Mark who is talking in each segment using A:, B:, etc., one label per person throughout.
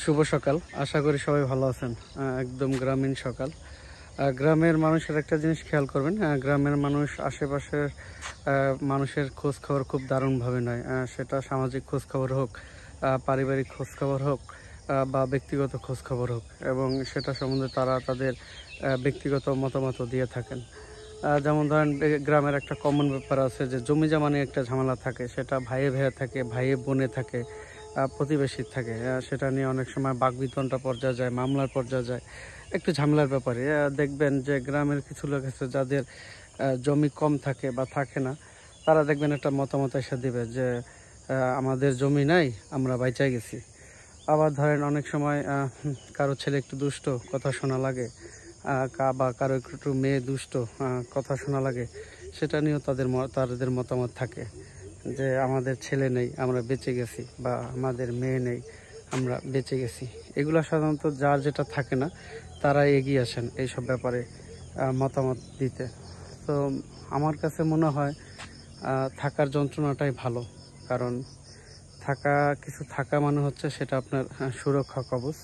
A: শুভ সকাল। আশা করি সবাই ভালো আছেন। একদম গ্রামীণ সকাল। গ্রামের মানুষের একটা জিনিস খেয়াল করবেন, গ্রামের মানুষ আশেপাশের মানুষের খোঁজ খবর খুব দারুণভাবে নেয়। সেটা সামাজিক খোঁজ খবর হোক, পারিবারিক খোঁজ খবর হোক, বা ব্যক্তিগত খোঁজ খবর হোক, এবং সেটা সম্বন্ধে তারা তাদের ব্যক্তিগত মতামত দিয়ে থাকেন। যেমন ধরেন, গ্রামের একটা কমন ব্যাপার আছে যে জমি জমা নিয়ে একটা ঝামেলা থাকে, সেটা ভাইয়ে ভাইয়ে থাকে, ভাইয়ে বোনে থাকে, প্রতিবেশীর থাকে। সেটা নিয়ে অনেক সময় বাকবিতণ্ডা পর্যায়ে যায়, মামলার পর্যায়ে যায়, একটু ঝামেলার ব্যাপারে। দেখবেন যে গ্রামের কিছু লোক আছে যাদের জমি কম থাকে বা থাকে না, তারা দেখবেন একটা মতামত এসে দিবে যে আমাদের জমি নাই, আমরা বাইচাই গেছি। আবার ধরেন অনেক সময় কারো ছেলে একটু দুষ্ট, কথা শোনা লাগে, বা কারো একটু মেয়ে দুষ্ট, কথা শোনা লাগে, সেটা নিয়েও তাদের মতামত থাকে যে আমাদের ছেলে নেই, আমরা বেঁচে গেছি, বা আমাদের মেয়ে নেই, আমরা বেঁচে গেছি। এগুলো সাধারণত যার যেটা থাকে না, তারা এগিয়ে আসেন এইসব ব্যাপারে মতামত দিতে। তো আমার কাছে মনে হয় থাকার যন্ত্রণাটাই ভালো। কারণ কিছু থাকা মানে হচ্ছে সেটা আপনার সুরক্ষা কবচ।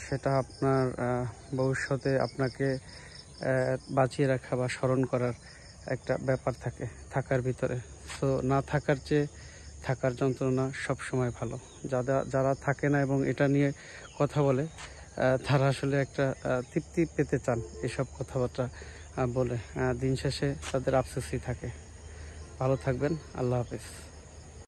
A: সেটা আপনার ভবিষ্যতে আপনাকে বাঁচিয়ে রাখা বা স্মরণ করার একটা ব্যাপার থাকে থাকার ভিতরে। সো না থাকার চেয়ে থাকার যন্ত্রণা সবসময় ভালো। যারা থাকে না এবং এটা নিয়ে কথা বলে, তারা আসলে একটা তৃপ্তি পেতে চান এসব কথাবার্তা বলে। দিন শেষে তাদের আফসোসই থাকে। ভালো থাকবেন। আল্লাহ হাফেজ।